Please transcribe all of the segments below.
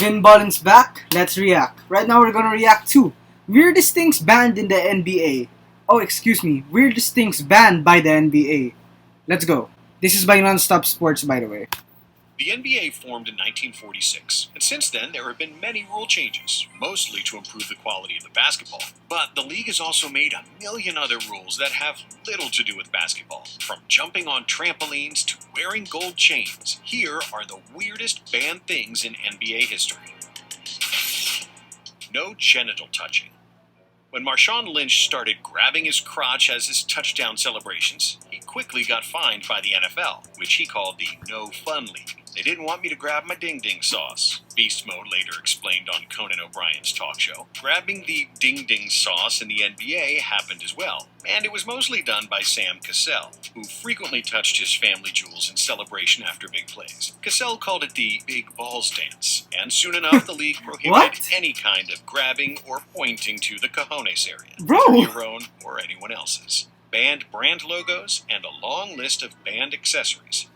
Vin Ballin's back. Let's react. Right now we're gonna react to weirdest things banned in the NBA. Oh, excuse me. Weirdest things banned by the NBA. Let's go. This is by Nonstop Sports, by the way. The NBA formed in 1946, and since then there have been many rule changes, mostly to improve the quality of the basketball. But the league has also made a million other rules that have little to do with basketball, from jumping on trampolines to wearing gold chains. Here are the weirdest banned things in NBA history. No genital touching. When Marshawn Lynch started grabbing his crotch as his touchdown celebrations, he quickly got fined by the NFL, which he called the No Fun League. They didn't want me to grab my ding-ding sauce, Beast Mode later explained on Conan O'Brien's talk show. Grabbing the ding-ding sauce in the NBA happened as well, and it was mostly done by Sam Cassell, who frequently touched his family jewels in celebration after big plays. Cassell called it the Big Balls Dance, and soon enough the league prohibited any kind of grabbing or pointing to the cojones area, Bro. your own or anyone else's. Banned brand logos, and a long list of banned accessories.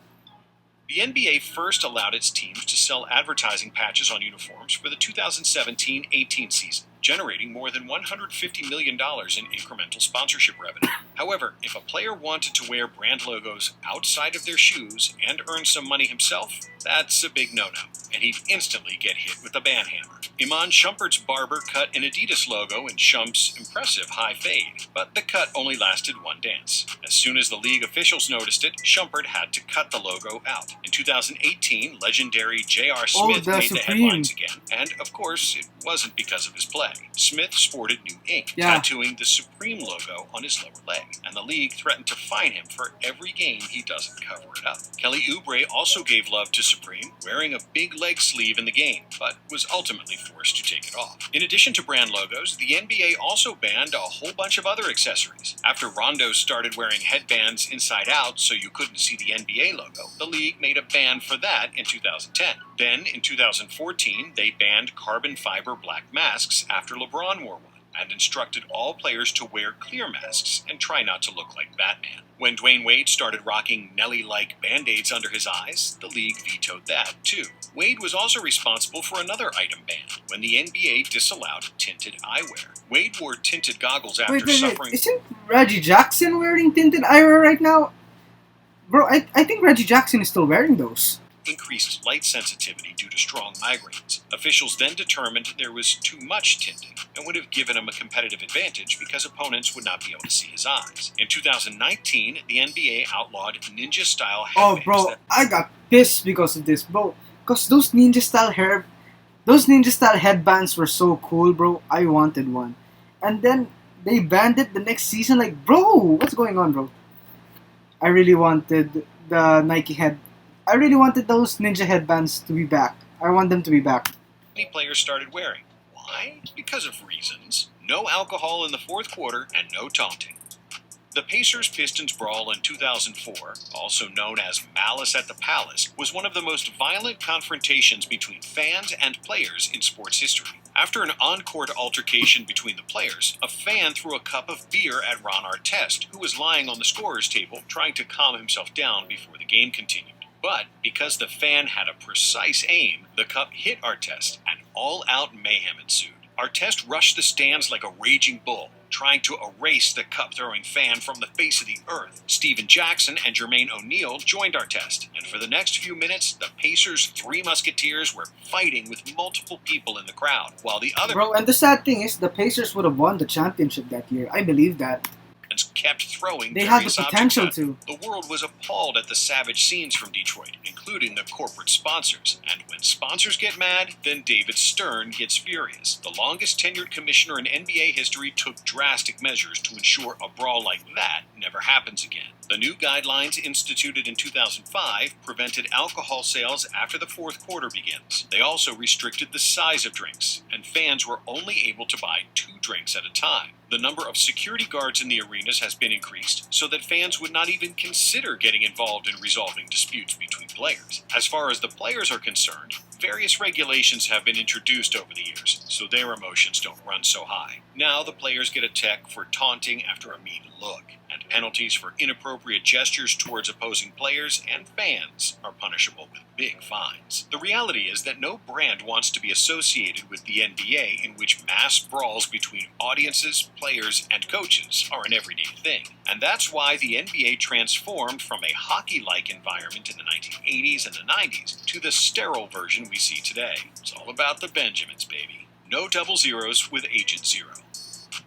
The NBA first allowed its teams to sell advertising patches on uniforms for the 2017-18 season, generating more than $150 million in incremental sponsorship revenue. However, if a player wanted to wear brand logos outside of their shoes and earn some money himself, that's a big no-no, and he'd instantly get hit with a ban hammer. Iman Shumpert's barber cut an Adidas logo in Shump's impressive high fade, but the cut only lasted one dance. As soon as the league officials noticed it, Shumpert had to cut the logo out. In 2018, legendary J.R. Smith made the headlines again, and of course, it wasn't because of his play. Smith sported new ink, tattooing the Supreme logo on his lower leg, and the league threatened to fine him for every game he doesn't cover it up. Kelly Oubre also gave love to Supreme, wearing a big leg sleeve in the game, but was ultimately forced to take it off. In addition to brand logos, the NBA also banned a whole bunch of other accessories. After Rondo started wearing headbands inside out so you couldn't see the NBA logo, the league made a ban for that in 2010. Then, in 2014, they banned carbon fiber black masks after LeBron wore one, and instructed all players to wear clear masks and try not to look like Batman. When Dwayne Wade started rocking Nelly-like Band-Aids under his eyes, the league vetoed that, too. Wade was also responsible for another item ban, when the NBA disallowed tinted eyewear. Wade wore tinted goggles after suffering... Isn't Reggie Jackson wearing tinted eyewear right now? Bro, I think Reggie Jackson is still wearing those. Increased light sensitivity due to strong migraines. Officials then determined there was too much tinting and would have given him a competitive advantage because opponents would not be able to see his eyes. In 2019, the NBA outlawed ninja-style headbands. Oh, bro, I got pissed because of this, bro. Because those ninja-style headbands were so cool, bro. I wanted one. And then they banned it the next season. Like, bro, what's going on, bro? I really wanted I really wanted those ninja headbands to be back. I want them to be back. Many players started wearing. Why? Because of reasons. No alcohol in the fourth quarter and no taunting. The Pacers-Pistons brawl in 2004, also known as Malice at the Palace, was one of the most violent confrontations between fans and players in sports history. After an on-court altercation between the players, a fan threw a cup of beer at Ron Artest, who was lying on the scorer's table trying to calm himself down before the game continued. But because the fan had a precise aim, the cup hit Artest, and all-out mayhem ensued. Artest rushed the stands like a raging bull, trying to erase the cup-throwing fan from the face of the earth. Steven Jackson and Jermaine O'Neal joined Artest, and for the next few minutes, the Pacers' Three Musketeers were fighting with multiple people in the crowd, while the other... Bro, and the sad thing is, the Pacers would have won the championship that year. I believe that. Kept throwing they had the potential to. The world was appalled at the savage scenes from Detroit, including the corporate sponsors. And when sponsors get mad, then David Stern gets furious. The longest tenured commissioner in NBA history took drastic measures to ensure a brawl like that never happens again. The new guidelines instituted in 2005 prevented alcohol sales after the fourth quarter begins. They also restricted the size of drinks, and fans were only able to buy 2 drinks at a time. The number of security guards in the arenas has been increased so that fans would not even consider getting involved in resolving disputes between players. As far as the players are concerned, various regulations have been introduced over the years, so their emotions don't run so high. Now the players get a tech for taunting after a mean look, and Penalties for inappropriate gestures towards opposing players and fans are punishable with big fines. The reality is that no brand wants to be associated with the NBA in which mass brawls between audiences, players, and coaches are an everyday thing. And that's why the NBA transformed from a hockey-like environment in the 1980s and the 90s to the sterile version we see today. It's all about the Benjamins, baby. No double zeros with Agent Zero.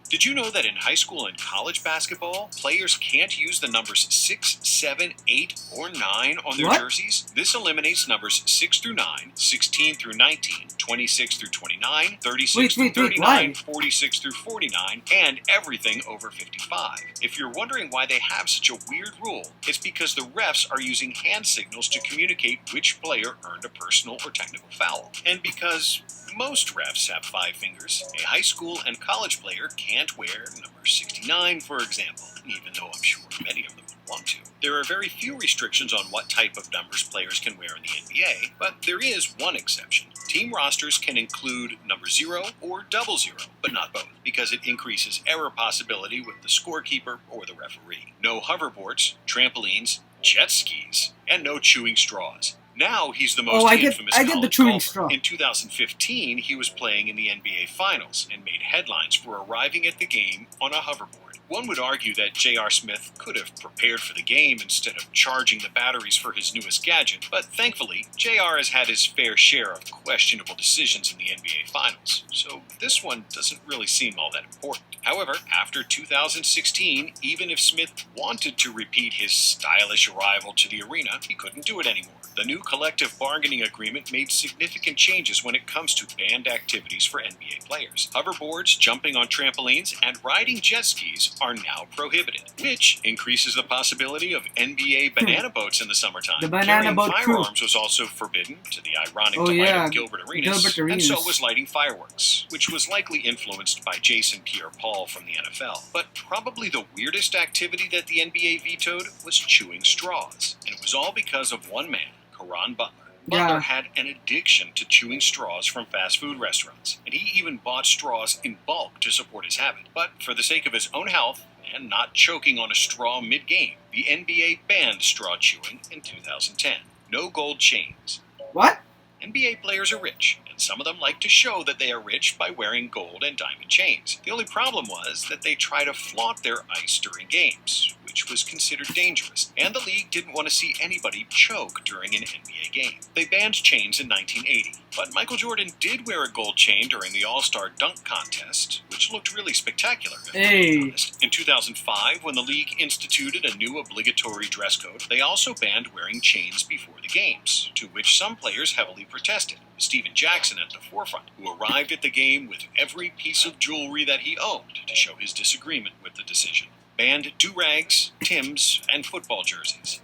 Did you know that in high school and college basketball, players can't use the numbers 6, 7, 8, or 9 on their jerseys? This eliminates numbers 6 through 9, 16 through 19, 26 through 29, 36 through 39, 46 through 49, and everything over 55. If you're wondering why they have such a weird rule, it's because the refs are using hand signals to communicate which player earned a personal or technical foul. And because most refs have 5 fingers, a high school and college player can't wear number 69, for example, even though I'm sure many of them would want to. There are very few restrictions on what type of numbers players can wear in the NBA, but there is one exception. Team rosters can include number 0 or double 0, but not both, because it increases error possibility with the scorekeeper or the referee. No hoverboards, trampolines, jet skis, and no chewing straws. Now he's the most infamous college golfer. In 2015, he was playing in the NBA Finals and made headlines for arriving at the game on a hoverboard. One would argue that J.R. Smith could have prepared for the game instead of charging the batteries for his newest gadget, but thankfully, J.R. has had his fair share of questionable decisions in the NBA Finals, so this one doesn't really seem all that important. However, after 2016, even if Smith wanted to repeat his stylish arrival to the arena, he couldn't do it anymore. The new collective bargaining agreement made significant changes when it comes to banned activities for NBA players. Hoverboards, jumping on trampolines, and riding jet skis are now prohibited, which increases the possibility of NBA banana boats in the summertime. The banana boat firearms was also forbidden, to the ironic delight of Gilbert Arenas, and so was lighting fireworks, which was likely influenced by Jason Pierre-Paul from the NFL. But probably the weirdest activity that the NBA vetoed was chewing straws, and it was all because of one man, Caron Butler. Butler had an addiction to chewing straws from fast food restaurants, and he even bought straws in bulk to support his habit. But for the sake of his own health, and not choking on a straw mid-game, the NBA banned straw chewing in 2010. No gold chains. What? NBA players are rich, and some of them like to show that they are rich by wearing gold and diamond chains. The only problem was that they try to flaunt their ice during games, which was considered dangerous, and the league didn't want to see anybody choke during an NBA game. They banned chains in 1980, but Michael Jordan did wear a gold chain during the All-Star Dunk Contest, which looked really spectacular, if I'm being honest. In 2005, when the league instituted a new obligatory dress code, they also banned wearing chains before the games, to which some players heavily protested. Stephen Jackson at the forefront, who arrived at the game with every piece of jewelry that he owned to show his disagreement with the decision. Banned do-rags, Timbs, and football jerseys.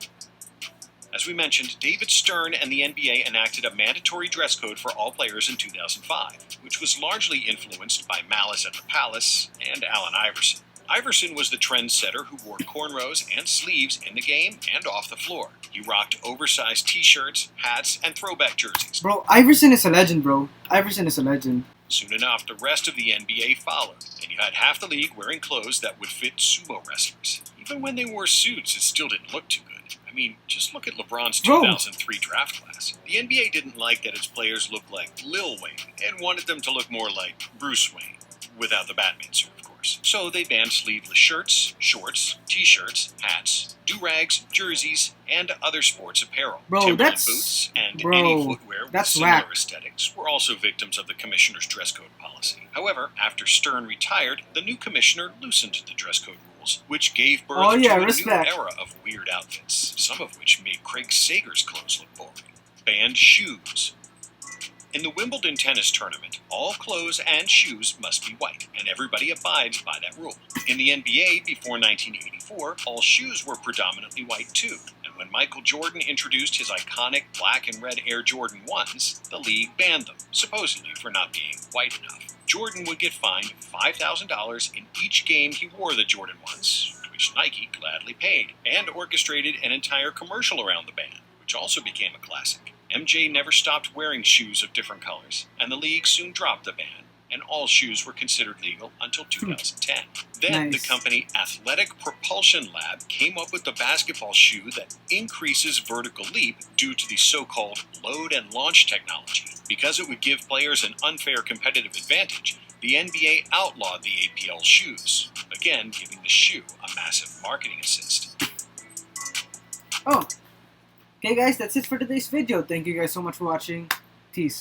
As we mentioned, David Stern and the NBA enacted a mandatory dress code for all players in 2005, which was largely influenced by Malice at the Palace and Allen Iverson. Iverson was the trendsetter who wore cornrows and sleeves in the game and off the floor. He rocked oversized t-shirts, hats, and throwback jerseys. Bro, Iverson is a legend, bro. Iverson is a legend. Soon enough, the rest of the NBA followed, and you had half the league wearing clothes that would fit sumo wrestlers. Even when they wore suits, it still didn't look too good. I mean, just look at LeBron's 2003 draft class. The NBA didn't like that its players looked like Lil Wayne, and wanted them to look more like Bruce Wayne, without the Batman suit, of course. So they banned sleeveless shirts, shorts, t-shirts, hats, do-rags, jerseys, and other sports apparel. Timberland boots and any footwear with similar aesthetics were also victims of the commissioner's dress code policy. However, after Stern retired, the new commissioner loosened the dress code rules, which gave birth to a new era of weird outfits, some of which made Craig Sager's clothes look boring. Banned shoes. In the Wimbledon tennis tournament, all clothes and shoes must be white, and everybody abides by that rule. In the NBA, before 1984, all shoes were predominantly white too, and when Michael Jordan introduced his iconic black and red Air Jordan 1s, the league banned them, supposedly for not being white enough. Jordan would get fined $5,000 in each game he wore the Jordan 1s, which Nike gladly paid, and orchestrated an entire commercial around the ban, which also became a classic. MJ never stopped wearing shoes of different colors, and the league soon dropped the ban, and all shoes were considered legal until 2010. Then Nice. the company Athletic Propulsion Lab came up with the basketball shoe that increases vertical leap due to the so-called load and launch technology. Because it would give players an unfair competitive advantage, the NBA outlawed the APL shoes, again giving the shoe a massive marketing assist. Oh. Okay guys, that's it for today's video. Thank you guys so much for watching. Peace.